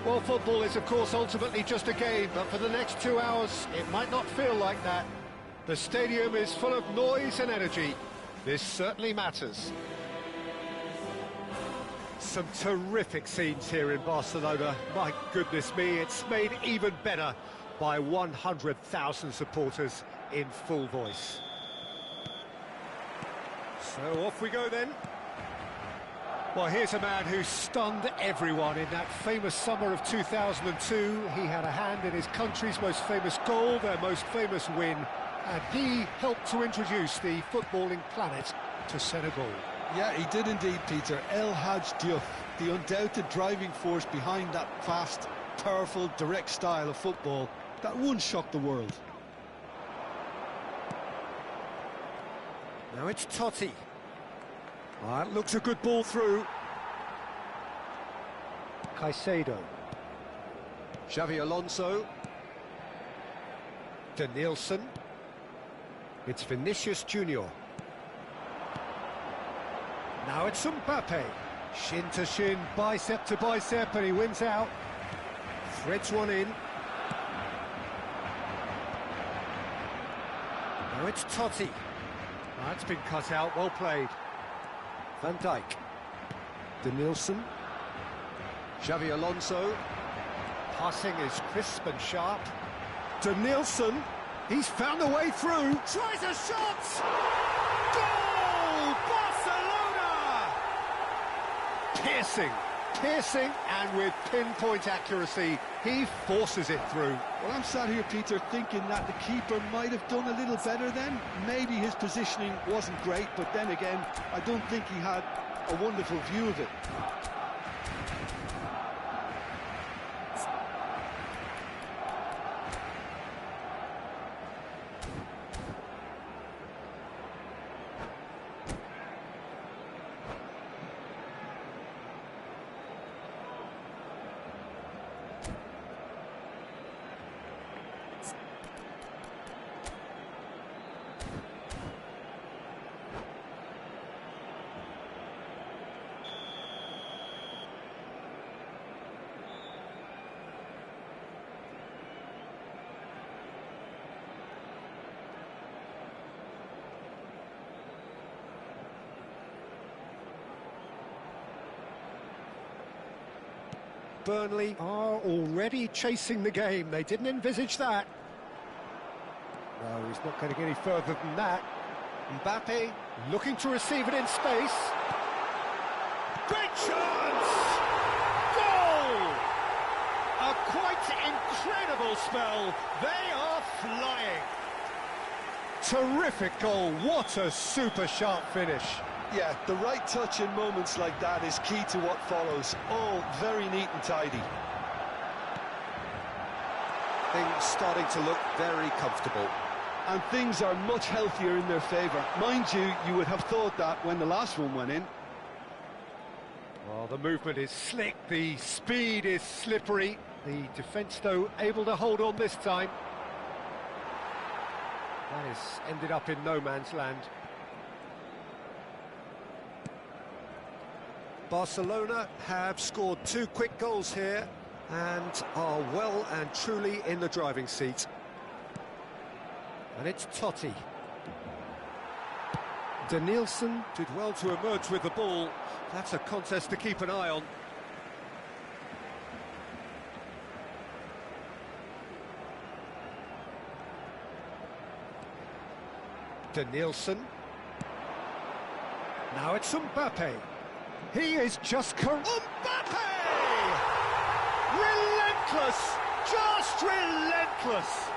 Well, football is, of course, ultimately just a game, but for the next 2 hours, it might not feel like that. The stadium is full of noise and energy. This certainly matters. Some terrific scenes here in Barcelona. My goodness me, it's made even better by 100,000 supporters in full voice. So off we go then. Well, here's a man who stunned everyone in that famous summer of 2002. He had a hand in his country's most famous goal, their most famous win, and he helped to introduce the footballing planet to Senegal. Yeah, he did indeed, Peter. El Hadj Diouf, the undoubted driving force behind that fast, powerful, direct style of football, that won't shock the world. Now it's Totti. That looks a good ball through. Caicedo. Xavi Alonso. Danielson. It's Vinicius Junior. Now it's Mbappe. Shin to shin, bicep to bicep, and he wins out. Threads one in. Now it's Totti. That's been cut out, well played. Van Dijk. Danielson. Xavi Alonso. Passing is crisp and sharp. Danielson. He's found a way through. Tries a shot! Goal! Barcelona! Piercing, and with pinpoint accuracy, he forces it through. Well, I'm sat here, Peter, thinking that the keeper might have done a little better then. Maybe his positioning wasn't great, but then again, I don't think he had a wonderful view of it. Burnley are already chasing the game. They didn't envisage that. No, he's not going to get any further than that. Mbappe looking to receive it in space. Great chance! Goal! A quite incredible spell. They are flying. Terrific goal. What a super sharp finish. Yeah, the right touch in moments like that is key to what follows. All very neat and tidy. Things starting to look very comfortable. And things are much healthier in their favour. Mind you, you would have thought that when the last one went in. Well, the movement is slick, the speed is slippery. The defence, though, able to hold on this time. That has ended up in no man's land. Barcelona have scored 2 quick goals here and are well and truly in the driving seat. And it's Totti. Danielson did well to emerge with the ball. That's a contest to keep an eye on. Danielson. Now it's Mbappe. He is just Mbappe! Relentless! Just relentless!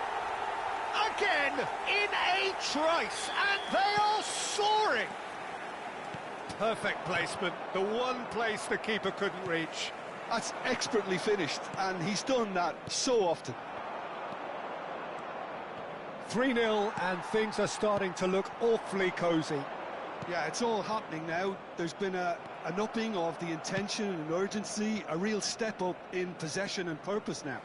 Again, in a trice, and they are soaring! Perfect placement, the one place the keeper couldn't reach. That's expertly finished, and he's done that so often. 3-0, and things are starting to look awfully cosy. Yeah, it's all happening now. There's been an upping of the intention and urgency, a real step up in possession and purpose now.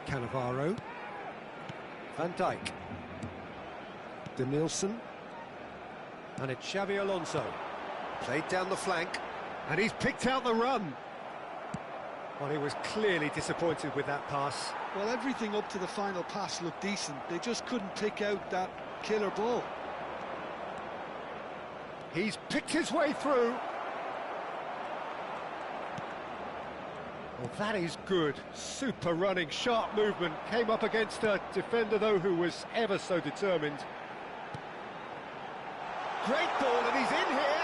Cannavaro. Van Dijk. Danielson. And it's Xavi Alonso. Played down the flank, and he's picked out the run. Well, he was clearly disappointed with that pass. Well, everything up to the final pass looked decent. They just couldn't pick out that killer ball. He's picked his way through. Well, that is good. Super running, sharp movement. Came up against a defender, though, who was ever so determined. Great ball, and he's in here.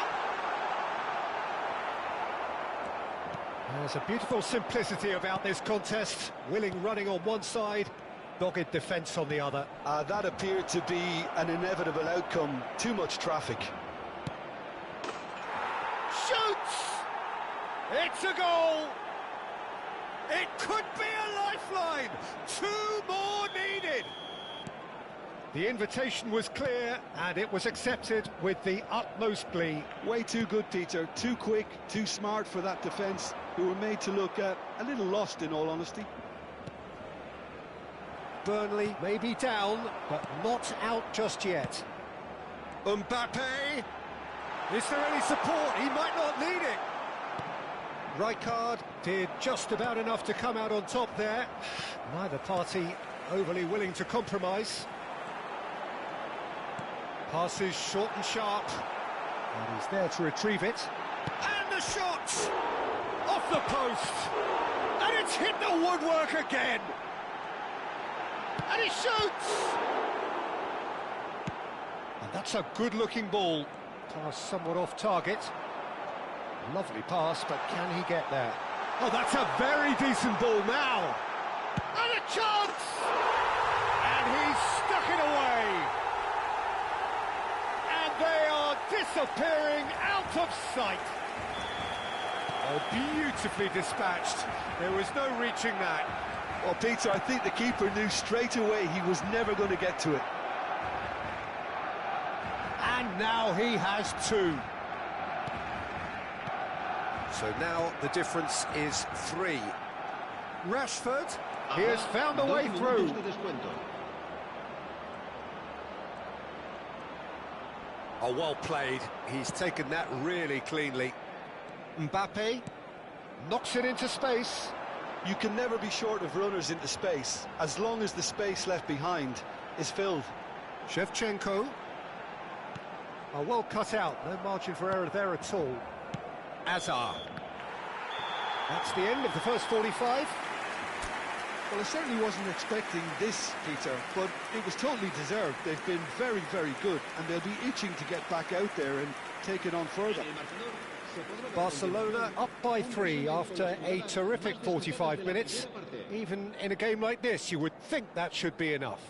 There's a beautiful simplicity about this contest. Willing running on one side, dogged defence on the other. That appeared to be an inevitable outcome. Too much traffic. It's a goal! It could be a lifeline! 2 more needed! The invitation was clear, and it was accepted with the utmost glee. Way too good, Peter. Too quick, too smart for that defence, who were made to look a little lost, in all honesty. Burnley may be down, but not out just yet. Mbappe! Is there any support? He might not need it. Rijkaard did just about enough to come out on top there. Neither party overly willing to compromise. Passes short and sharp. And he's there to retrieve it. And the shot! Off the post! And it's hit the woodwork again! And he shoots! And that's a good-looking ball. Pass somewhat off target. Lovely pass, but can he get there? Oh, that's a very decent ball now! And a chance! And he's stuck it away! And they are disappearing out of sight! Oh, beautifully dispatched. There was no reaching that. Well, Peter, I think the keeper knew straight away he was never going to get to it. And now he has 2. So now the difference is 3. Rashford, he has found a way through. Oh, well played. He's taken that really cleanly. Mbappe knocks it into space. You can never be short of runners into space, as long as the space left behind is filled. Shevchenko. Oh, well cut out. No margin for error there at all. Azar. That's the end of the first 45. Well, I certainly wasn't expecting this, Peter, but it was totally deserved. They've been very, very good, and they'll be itching to get back out there and take it on further. Barcelona up by 3 after a terrific 45 minutes. Even in a game like this, you would think that should be enough.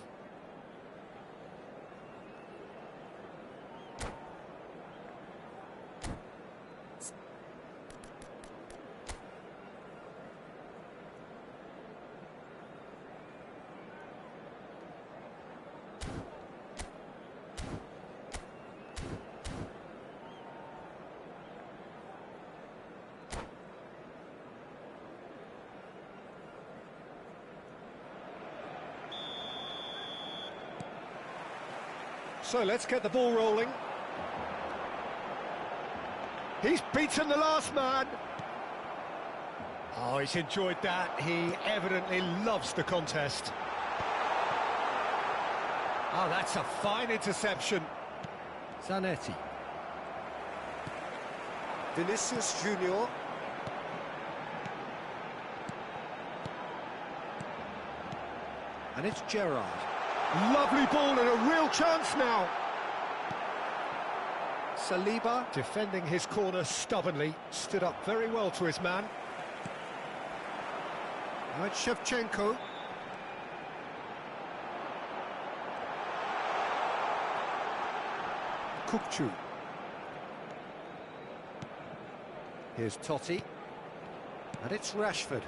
So let's get the ball rolling. He's beaten the last man. Oh, he's enjoyed that. He evidently loves the contest. Oh, that's a fine interception. Zanetti. Vinicius Junior. And it's Gerrard. Lovely ball and a real chance now. Saliba, defending his corner stubbornly, stood up very well to his man. Now it's Shevchenko. Kukçu. Here's Totti. And it's Rashford.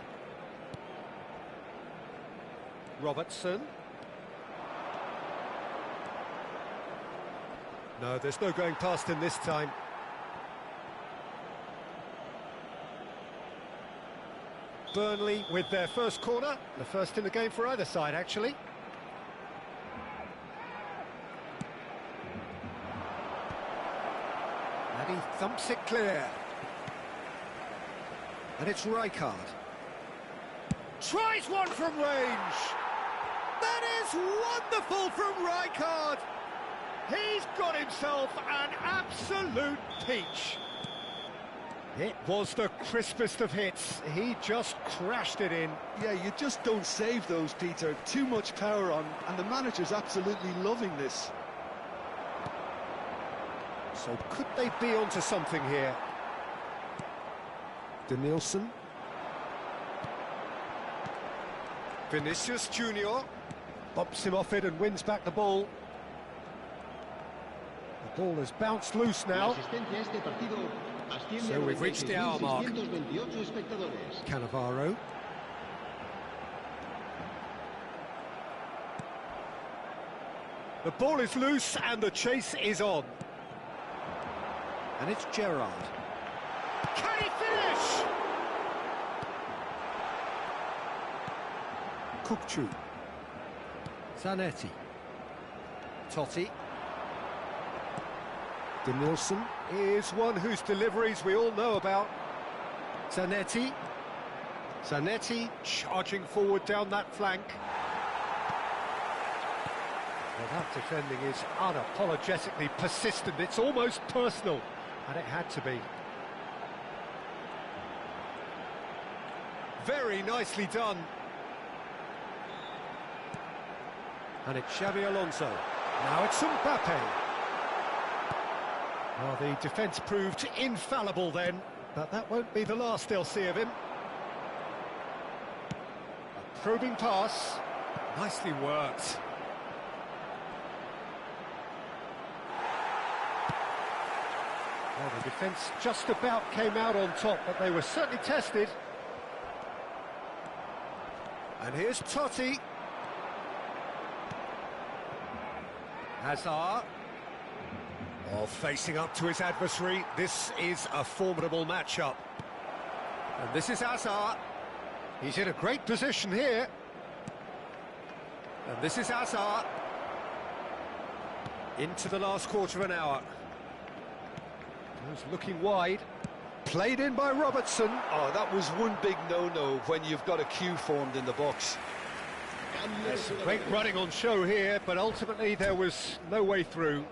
Robertson. No, there's no going past him this time. Burnley with their first corner, the first in the game for either side, actually. And he thumps it clear. And it's Rijkaard. Tries one from range. That is wonderful from Rijkaard. He's got himself an absolute peach. It was the crispest of hits. He just crashed it in. Yeah, you just don't save those, Peter. Too much power on, and the manager's absolutely loving this. So could they be onto something here? Denilson. Vinicius Junior bumps him off it and wins back the ball. The ball has bounced loose now. So we've reached the hour mark. Cannavaro. The ball is loose and the chase is on. And it's Gerrard. Can he finish? Kupchu. Zanetti. Totti. Denilson is one whose deliveries we all know about. Zanetti. Zanetti charging forward down that flank. Well, that defending is unapologetically persistent. It's almost personal, and it had to be. Very nicely done. And it's Xabi Alonso. Now it's Mbappe. Well, the defence proved infallible then, but that won't be the last they'll see of him. A probing pass. Nicely worked. Well, the defence just about came out on top, but they were certainly tested. And here's Totti. Hazard. Oh, facing up to his adversary. This is a formidable matchup. And this is Hazard. He's in a great position here. And this is Hazard. Into the last quarter of an hour. He's looking wide. Played in by Robertson. Oh, that was one big no-no when you've got a queue formed in the box. Yes, great running on show here, but ultimately there was no way through.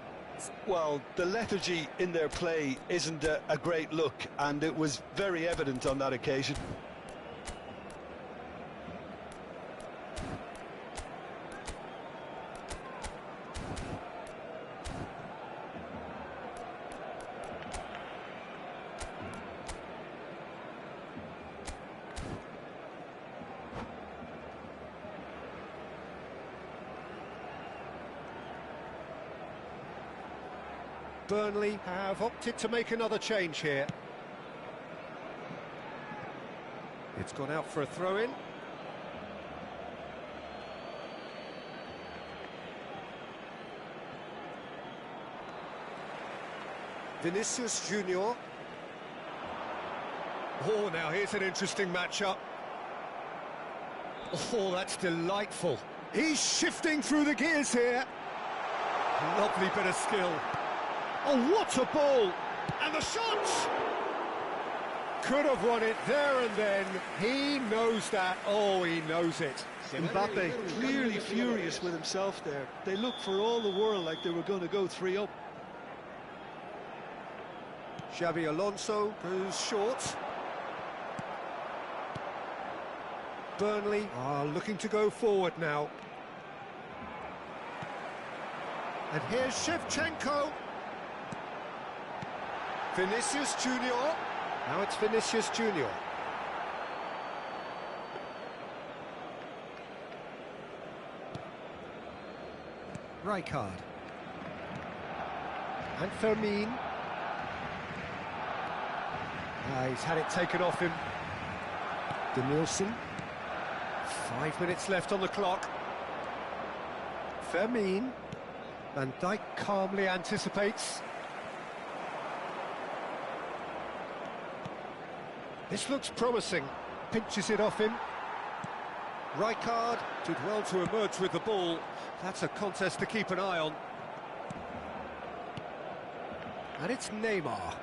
Well, the lethargy in their play isn't a great look, and it was very evident on that occasion. Burnley have opted to make another change here. It's gone out for a throw-in. Vinicius Junior. Oh, now here's an interesting matchup. Oh, that's delightful. He's shifting through the gears here. Lovely bit of skill. Oh, what a ball! And the shot! Could have won it there and then. He knows that. Oh, he knows it. Mbappe clearly furious with himself there. They looked for all the world like they were going to go 3-up. Xabi Alonso goes short. Burnley are looking to go forward now. And here's Shevchenko. Vinicius Junior. Now it's Vinicius Junior. Rijkaard. And Fermin. He's had it taken off him. Denilson. 5 minutes left on the clock. Fermin. Van Dijk calmly anticipates. This looks promising. Pinches it off him. Rijkaard did well to emerge with the ball. That's a contest to keep an eye on. And it's Neymar.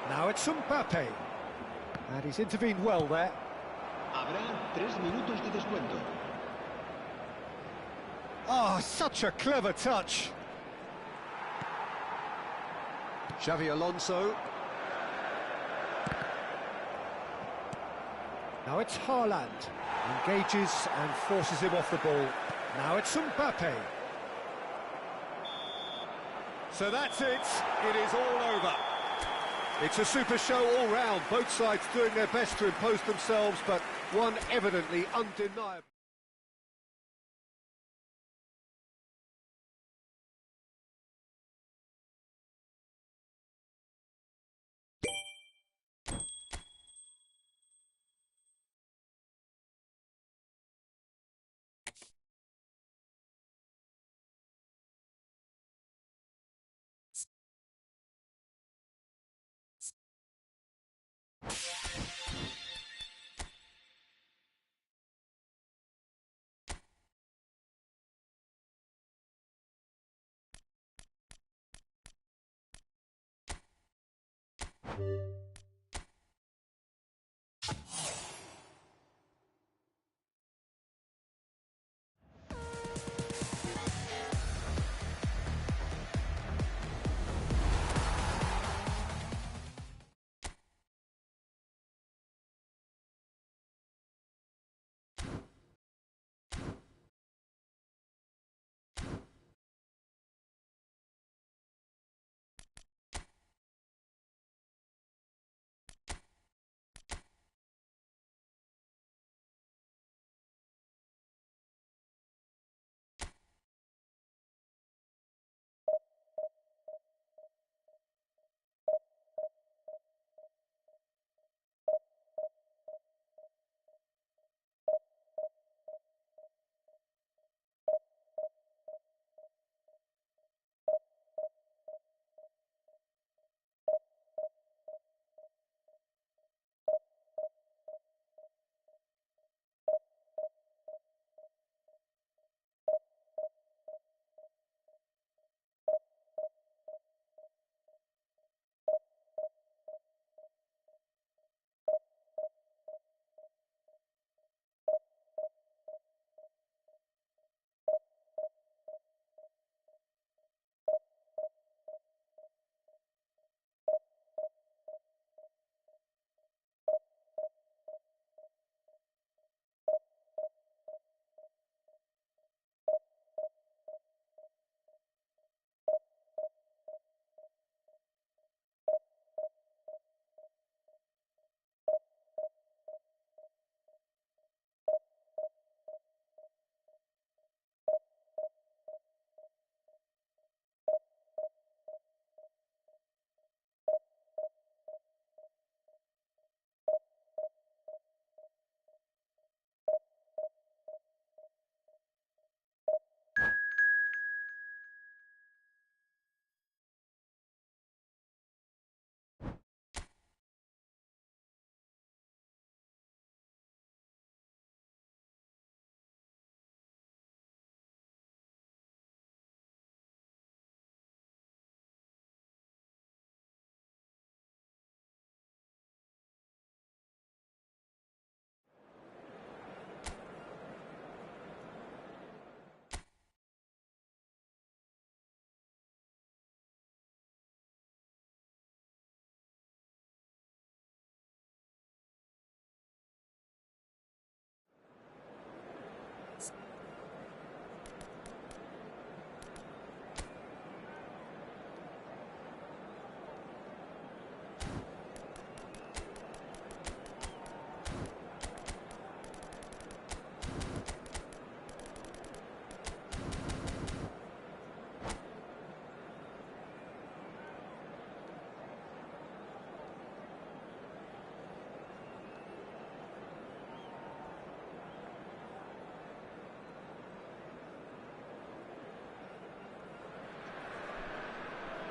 Now it's Mbappe. And he's intervened well there. Habrá 3 minutos de descuento. Oh, such a clever touch. Xabi Alonso. Now it's Haaland. Engages and forces him off the ball. Now it's Mbappe. So that's it. It is all over. It's a super show all round. Both sides doing their best to impose themselves, but one evidently undeniable.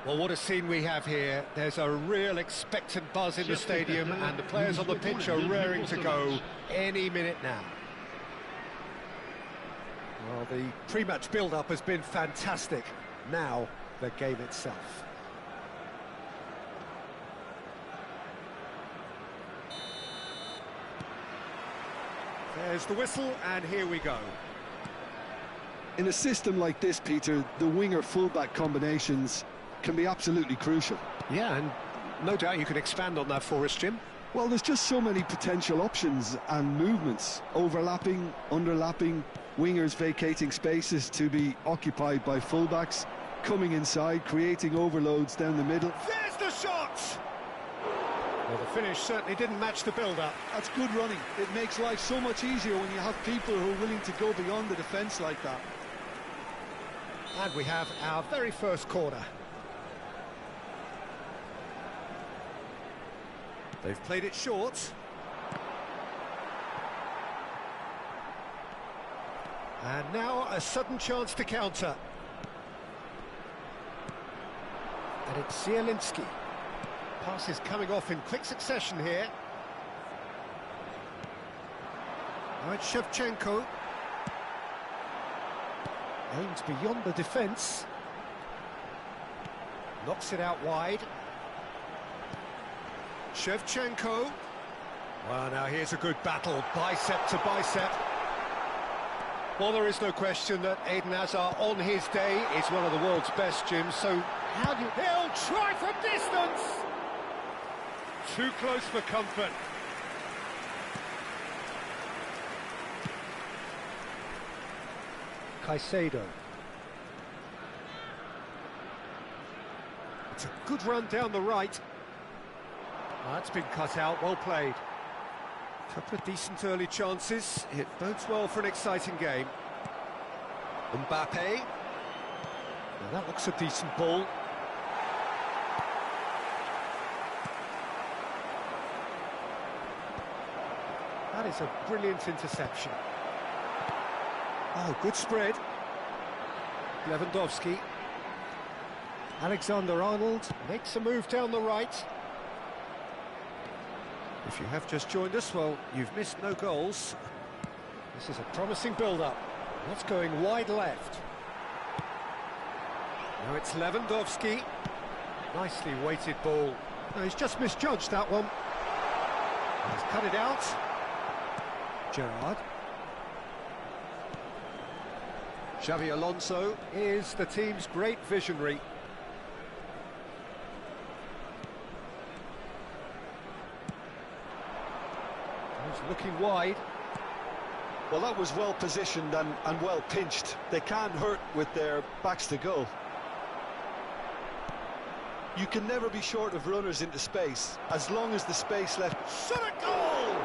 Well, what a scene we have here. There's a real expectant buzz in the stadium, and the players on the pitch are raring to go any minute now. Well, the pre-match build-up has been fantastic. Now, the game itself. There's the whistle, and here we go. In a system like this, Peter, the winger-fullback combinations can be absolutely crucial. Yeah, and no doubt you can expand on that for us, Jim. Well, there's just so many potential options and movements. Overlapping, underlapping, wingers vacating spaces to be occupied by fullbacks, coming inside, creating overloads down the middle. There's the shot! Well, the finish certainly didn't match the build-up. That's good running. It makes life so much easier when you have people who are willing to go beyond the defence like that. And we have our very first corner. They've played it short. And now a sudden chance to counter. And it's Zielinski. Passes coming off in quick succession here. Now it's Shevchenko. Aims beyond the defence. Knocks it out wide. Shevchenko. Well, now here's a good battle, bicep to bicep. Well, there is no question that Eden Hazard, on his day, is one of the world's best, Jim. So how do you... He'll try from distance! Too close for comfort. Caicedo. It's a good run down the right. Oh, that's been cut out, well played. Couple of decent early chances. It bodes well for an exciting game. Mbappe. Now that looks a decent ball. That is a brilliant interception. Oh, good spread. Lewandowski. Alexander-Arnold makes a move down the right. If you have just joined us, well, you've missed no goals. This is a promising build-up. That's going wide left. Now it's Lewandowski. Nicely weighted ball. No, he's just misjudged that one. He's cut it out. Gerrard. Xavi Alonso is the team's great visionary. He's looking wide. Well, that was well positioned and well pinched. They can't hurt with their backs to goal. You can never be short of runners into space, as long as the space left... Shot at goal!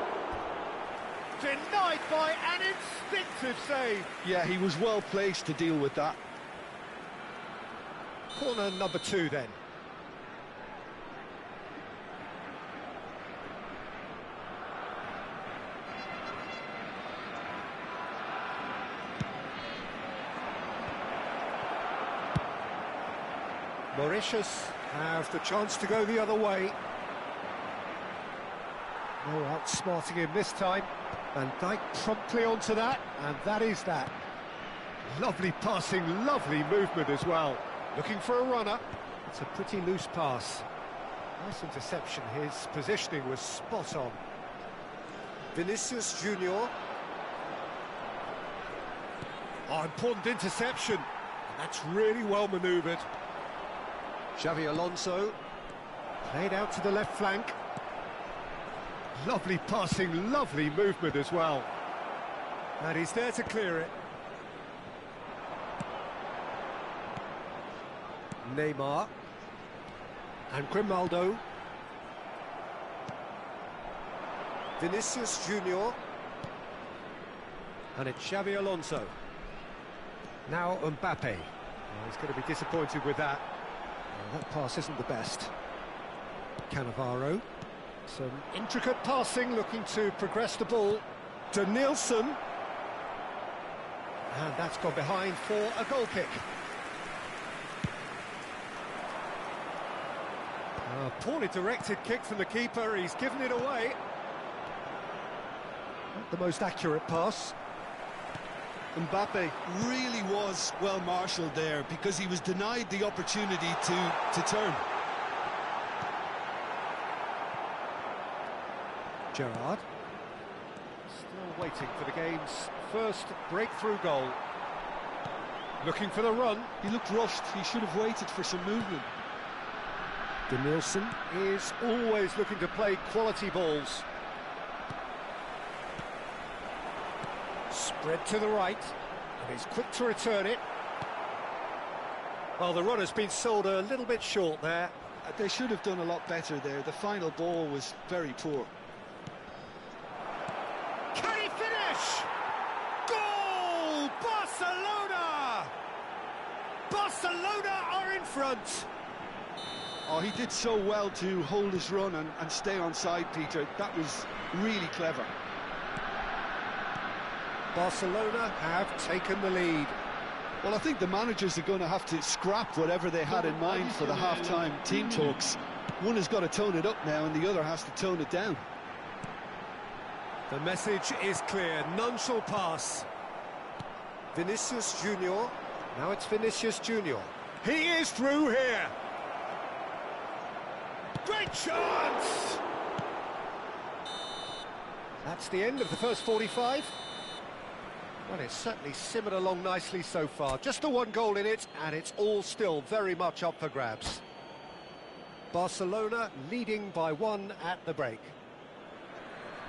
Denied by an instinctive save. Yeah, he was well placed to deal with that. Corner number 2 then. Mauritius have the chance to go the other way. No outsmarting him this time. Van Dijk promptly onto that, and that is that. Lovely passing, lovely movement as well. Looking for a runner. It's a pretty loose pass. Nice interception. His positioning was spot on. Vinicius Junior. Oh, important interception. That's really well manoeuvred. Xavi Alonso. Played out to the left flank. Lovely passing, lovely movement as well. And he's there to clear it. Neymar. And Grimaldo. Vinicius Junior. And it's Xavi Alonso. Now Mbappe. Oh, he's going to be disappointed with that. Oh, that pass isn't the best. Cannavaro. Some intricate passing, looking to progress the ball. Denilson. And that's gone behind for a goal kick. A poorly directed kick from the keeper, he's given it away. Not the most accurate pass. Mbappe really was well marshalled there because he was denied the opportunity to turn. Gerrard. Still waiting for the game's first breakthrough goal. Looking for the run. He looked rushed. He should have waited for some movement. Denilson is always looking to play quality balls. Spread to the right, and he's quick to return it. Well, the run has been sold a little bit short there. They should have done a lot better there. The final ball was very poor. Can he finish? Goal! Barcelona! Barcelona are in front. Oh, he did so well to hold his run and stay on side, Peter. That was really clever. Barcelona have taken the lead. Well, I think the managers are going to have to scrap whatever they had in mind for the half-time team talks. One has got to tone it up now and the other has to tone it down. The message is clear, none shall pass. Vinicius Junior. Now it's Vinicius Junior. He is through here. Great chance! That's the end of the first 45. Well, it's certainly simmered along nicely so far. Just the one goal in it, and it's all still very much up for grabs. Barcelona leading by 1 at the break.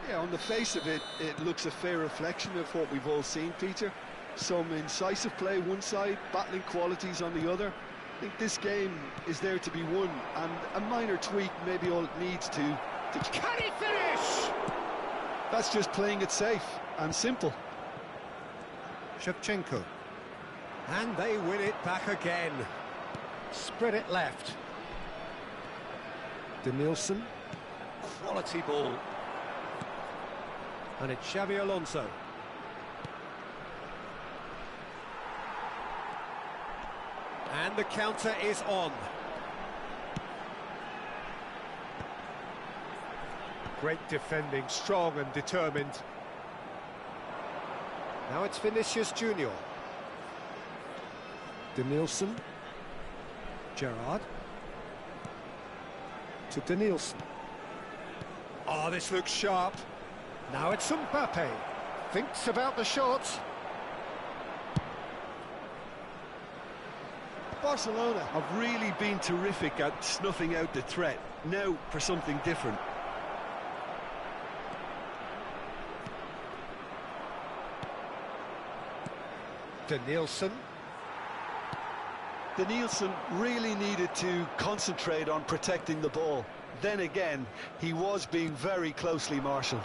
Yeah, on the face of it, it looks a fair reflection of what we've all seen, Peter. Some incisive play one side, battling qualities on the other. I think this game is there to be won, and a minor tweak may be all it needs to... Can he finish? That's just playing it safe and simple. Shevchenko. And they win it back again. Spread it left. Denilson. Quality ball. And it's Xabi Alonso. And the counter is on. Great defending, strong and determined. Now it's Vinicius Junior. Denilson. Gerrard. To Denilson. Oh, this looks sharp. Now it's Mbappe. Thinks about the shot. Barcelona have really been terrific at snuffing out the threat. Now for something different. Denilson. Denilson really needed to concentrate on protecting the ball. Then again, he was being very closely marshalled.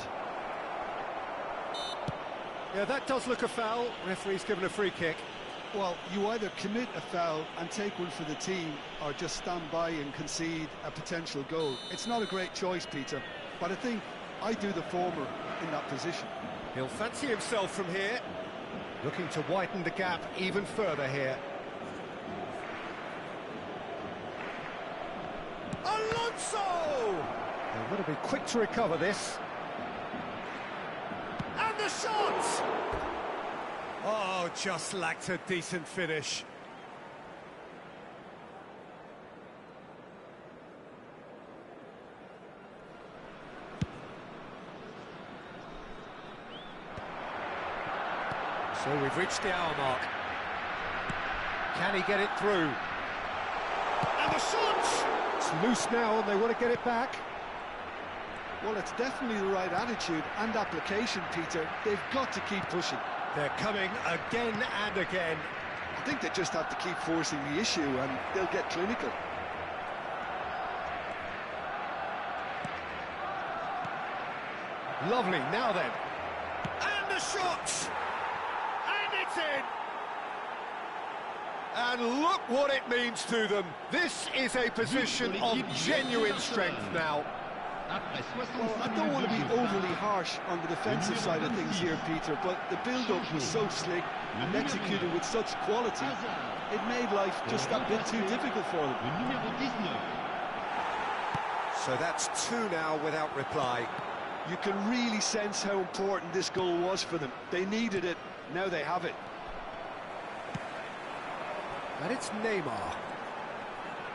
Yeah, that does look a foul. Referee's given a free kick. Well, you either commit a foul and take one for the team, or just stand by and concede a potential goal. It's not a great choice, Peter, but I think I do the former in that position. He'll fancy himself from here. Looking to widen the gap even further here. Alonso! They've got to be quick to recover this. And the shot! Oh, just lacked a decent finish. So we've reached the hour mark. Can he get it through? And the shot! It's loose now and they want to get it back. Well, it's definitely the right attitude and application, Peter. They've got to keep pushing. They're coming again and again. I think they just have to keep forcing the issue and they'll get clinical. Lovely, now then. And the shot! And it's in! And look what it means to them. This is a position of genuine strength now. Well, I don't want to be overly harsh on the defensive side of things here, Peter, but the build-up was so slick and executed with such quality, it made life just a bit too difficult for them. So that's 2 now without reply. You can really sense how important this goal was for them. They needed it, now they have it. And it's Neymar.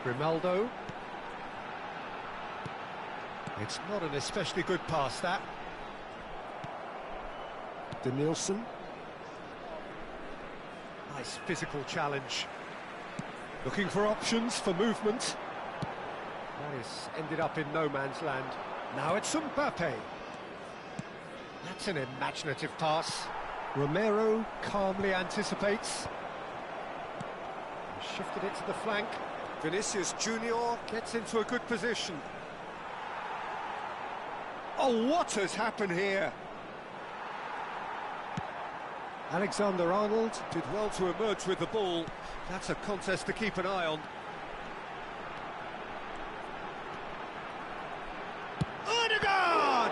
Grimaldo. It's not an especially good pass, that. Denilson. Nice physical challenge. Looking for options for movement. That is ended up in no man's land. Now it's Mbappe. That's an imaginative pass. Romero calmly anticipates. Shifted it to the flank. Vinicius Junior gets into a good position. Oh, what has happened here? Alexander-Arnold did well to emerge with the ball. That's a contest to keep an eye on. Odegaard!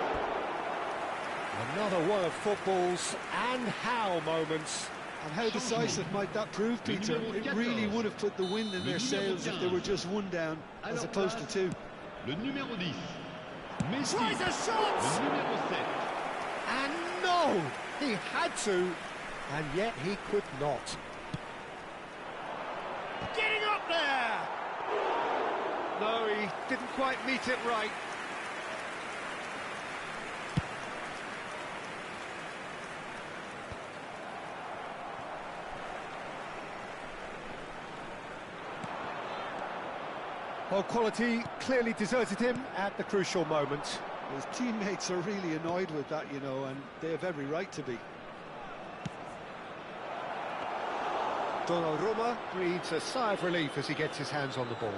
Another one of football's and how moments. And how decisive might that prove, Peter? It really would have put the wind in their sails if they were just 1 down, as opposed to 2. Le numéro 10. Tries a shot! And no! He had to, and yet he could not. Getting up there! No, he didn't quite meet it right. Well, quality clearly deserted him at the crucial moment. His teammates are really annoyed with that, you know, and they have every right to be. Donnarumma breathes a sigh of relief as he gets his hands on the ball.